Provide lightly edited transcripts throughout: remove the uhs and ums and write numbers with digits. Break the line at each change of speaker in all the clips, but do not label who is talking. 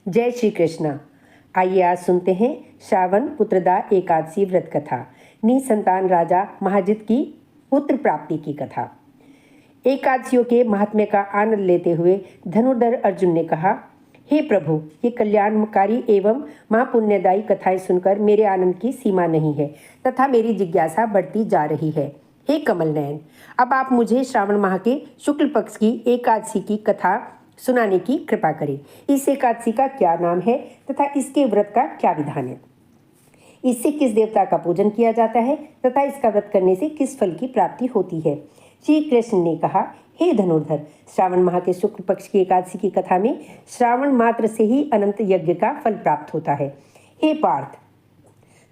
जय श्री कृष्ण। आइए आज सुनते हैं श्रावण पुत्रदा एकादशी व्रत कथा। निसंतान राजा महाजित की पुत्र प्राप्ति की कथा। एकादशियों के महात्म्य का आनंद लेते हुए धनुर्धर अर्जुन ने कहा, हे प्रभु, ये कल्याणकारी एवं महापुण्यदायी कथाएं सुनकर मेरे आनंद की सीमा नहीं है तथा मेरी जिज्ञासा बढ़ती जा रही है। हे कमल नयन, अब आप मुझे श्रावण माह के शुक्ल पक्ष की एकादशी की कथा सुनाने की कृपा करें। इस एकादशी का क्या नाम है तथा इसके व्रत का क्या विधान है, इससे किस देवता का पूजन किया जाता है तथा इसका व्रत करने से किस फल की प्राप्ति होती है। श्री कृष्ण ने कहा, हे धनुर्धर, श्रावण माह के शुक्ल पक्ष की एकादशी की कथा में श्रावण मात्र से ही अनंत यज्ञ का फल प्राप्त होता है। हे पार्थ,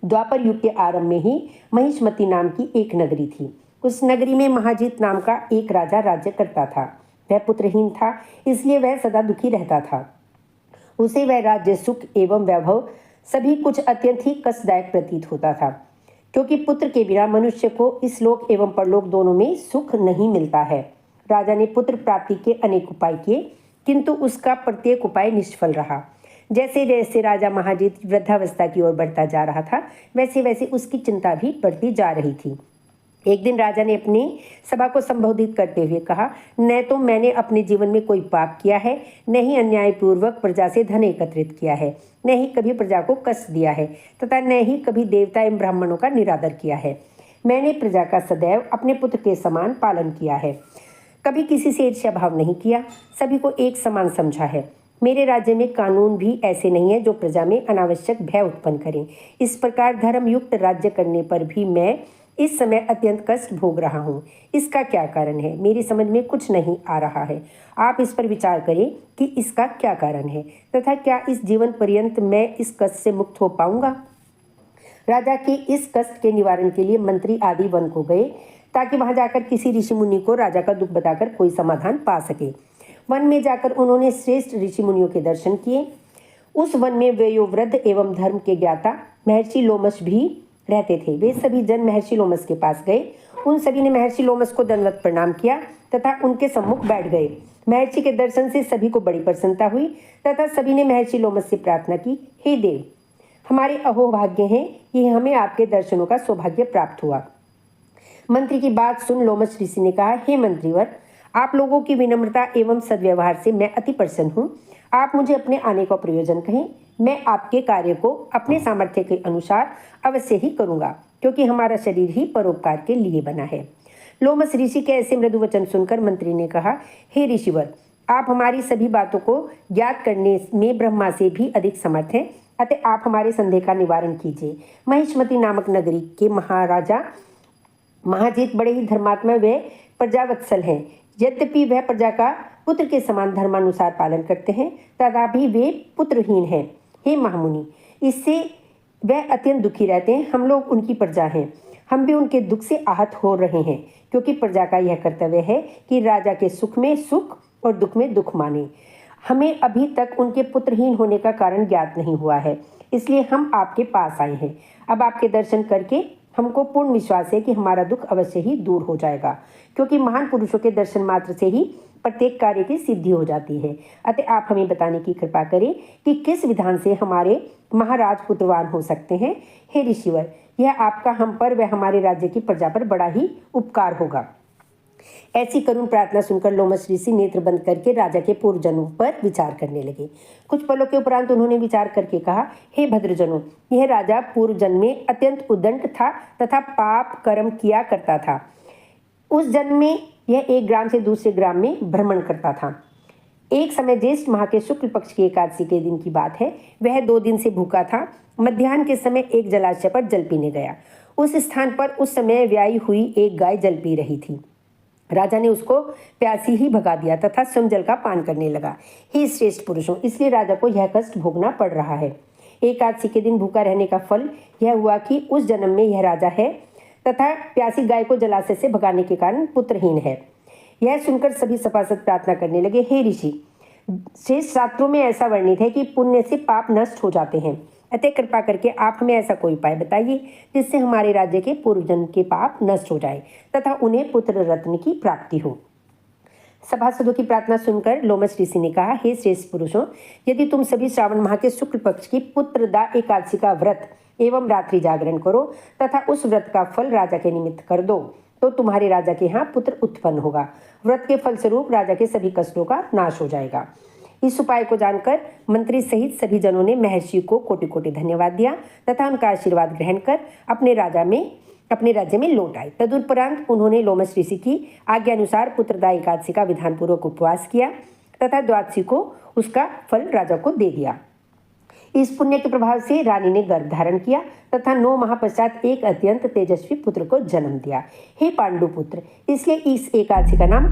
द्वापर युग के आरंभ में ही महिष्मती नाम की एक नगरी थी। उस नगरी में महाजीत नाम का एक राजा राज्य करता था। वह पुत्रहीन था, इसलिए वह सदा दुखी रहता था। उसे वह राज्य सुख एवं वैभव सभी कुछ अत्यंत ही कष्टदायक प्रतीत होता था, क्योंकि पुत्र के बिना मनुष्य को इस लोक एवं परलोक दोनों में सुख नहीं मिलता है। राजा ने पुत्र प्राप्ति के अनेक उपाय किए, किंतु उसका प्रत्येक उपाय निष्फल रहा। जैसे जैसे राजा महाजीत वृद्धावस्था की ओर बढ़ता जा रहा था, वैसे वैसे उसकी चिंता भी बढ़ती जा रही थी। एक दिन राजा ने अपनी सभा को संबोधित करते हुए कहा, न तो मैंने अपने जीवन में कोई पाप किया है, न ही अन्यायपूर्वक प्रजा से धन एकत्रित किया है, न ही कभी प्रजा को कष्ट दिया है तथा न ही कभी देवता एवं ब्राह्मणों का निरादर किया है। मैंने प्रजा का सदैव अपने पुत्र के समान पालन किया है, कभी किसी से ईर्ष्या भाव नहीं किया, सभी को एक समान समझा है। मेरे राज्य में कानून भी ऐसे नहीं है जो प्रजा में अनावश्यक भय उत्पन्न करें। इस प्रकार धर्मयुक्त राज्य करने पर भी मैं इस समय अत्यंत कष्ट भोग रहा हूँ। इसका क्या कारण है, मेरी समझ में कुछ नहीं आ रहा है। आप इस पर विचार करें कि इसका क्या कारण है तथा क्या इस जीवन पर्यंत मैं इस कष्ट से मुक्त हो पाऊंगा। राजा के इस कष्ट के निवारण के लिए मंत्री आदि वन को गए, ताकि वहां जाकर किसी ऋषि मुनि को राजा का दुख बताकर कोई समाधान पा सके। वन में जाकर उन्होंने श्रेष्ठ ऋषि मुनियों के दर्शन किए। उस वन में वयोवृद्ध एवं धर्म के ज्ञाता महर्षि लोमश भी रहते थे। वे सभी जन महर्षि लोमश के पास गए। उन सभी ने महर्षि लोमश को दंडवत प्रणाम किया तथा उनके सम्मुख बैठ गए। महर्षि के दर्शन से सभी को बड़ी प्रसन्नता हुई तथा सभी ने महर्षि लोमश से प्रार्थना की, हे देव, हमारे अहोभाग्य हैं कि हमें आपके दर्शनों का सौभाग्य प्राप्त हुआ। मंत्री की बात सुन लोमश ऋषि ने कहा, हे मंत्रीवर, आप लोगों की विनम्रता एवं सद्व्यवहार से मैं अति प्रसन्न हूँ। आप मुझे अपने आने का प्रयोजन कहें, मैं आपके कार्य को अपने सामर्थ्य के अनुसार अवश्य ही करूँगा, क्योंकि हमारा शरीर ही परोपकार के लिए बना है। लोमश ऋषि के ऐसे मृदु वचन सुनकर मंत्री ने कहा, हे ऋषिवर, आप हमारी सभी बातों को ज्ञात करने में ब्रह्मा से भी अधिक समर्थ हैं, अतः आप हमारे संदेह का निवारण कीजिए। महिष्मती नामक नगरी के महाराजा महाजीत बड़े ही धर्मात्मा व प्रजावत्सल हैं। यद्यपि वह प्रजा का पुत्र के समान धर्मानुसार पालन करते हैं, तथापि वे पुत्रहीन हैं। हे महामुनि, इससे वह अत्यंत दुखी रहते हैं। हम लोग उनकी प्रजा हैं, हम भी उनके दुख से आहत हो रहे हैं, क्योंकि प्रजा का यह कर्तव्य है कि राजा के सुख में सुख और दुख में दुख माने। हमें अभी तक उनके पुत्रहीन होने का कारण ज्ञात नहीं हुआ है, इसलिए हम आपके पास आए हैं। अब आपके दर्शन करके हमको पूर्ण विश्वास है कि हमारा दुख अवश्य ही दूर हो जाएगा, क्योंकि महान पुरुषों के दर्शन मात्र से ही प्रत्येक कार्य की सिद्धि हो जाती है। अतः आप हमें बताने की कृपा करें कि किस विधान से हमारे महाराज पुत्रवान हो सकते हैं। हे ऋषिवर, यह आपका हम पर व हमारे राज्य की प्रजा पर बड़ा ही उपकार होगा। ऐसी करुण प्रार्थना सुनकर लोमश ऋषि नेत्र बंद करके राजा के पूर्वजन्मों पर विचार करने लगे। कुछ पलों के उपरांत उन्होंने विचार करके कहा, हे भद्रजनों, यह राजा पूर्व जन्म में अत्यंत उद्दंड था तथा पाप कर्म किया करता था। उस जन्म में यह एक ग्राम से दूसरे ग्राम में भ्रमण करता था। एक समय ज्येष्ठ माह के शुक्ल पक्ष की एकादशी के दिन की बात है। वह 2 दिन से भूखा था। मध्याह्न के समय एक जलाशय पर जल पीने गया। उस स्थान पर उस समय व्याई हुई एक गाय जल पी रही थी। राजा ने उसको प्यासी ही भगा दिया तथा स्वयं जल का पान करने लगा। हे श्रेष्ठ पुरुषों, इसलिए राजा को यह कष्ट भोगना पड़ रहा है। एकादशी के दिन भूखा रहने का फल यह हुआ कि उस जन्म में यह राजा है तथा प्यासी गाय को जलाशय से भगाने के कारण पुत्रहीन है। यह सुनकर सभी सभासद प्रार्थना करने लगे, हे ऋषि, शेष शास्त्रों में ऐसा वर्णित है कि पुण्य से पाप नष्ट हो जाते हैं, अतः कृपा करके आप हमें ऐसा कोई उपाय बताइए जिससे हमारे राज्य के पूर्वजन्म के पाप नष्ट हो जाए तथा उन्हें पुत्र रत्न की प्राप्ति हो। सभासदों की प्रार्थना सुनकर लोमस ऋषि ने कहा, हे श्रेष्ठ पुरुषों, यदि तुम सभी श्रावण माह के शुक्ल पक्ष की पुत्रदा एकादशी का व्रत एवं रात्रि जागरण करो तथा उस व्रत का फल राजा के निमित्त कर दो तो तुम्हारे राजा के यहाँ पुत्र उत्पन्न होगा। व्रत के फलस्वरूप राजा के सभी कष्टों का नाश हो जाएगा। इस उपाय को जानकर मंत्री सहित सभी जनों ने महर्षि को कोटि कोटि धन्यवाद दिया तथा उनका आशीर्वाद ग्रहण कर अपने राज्य में लौट आए। तदुपरांत उन्होंने लोमस ऋषि की आज्ञा अनुसार पुत्रदा एकादशी का विधानपूर्वक उपवास किया तथा द्वादशी को उसका फल राजा को दे दिया। इस पुण्य के प्रभाव से रानी ने गर्भ धारण किया तथा 9 माह पश्चात एक अत्यंत तेजस्वी पुत्र को जन्म दिया। हे पांडु पुत्र, इसलिए इस एकादशी का नाम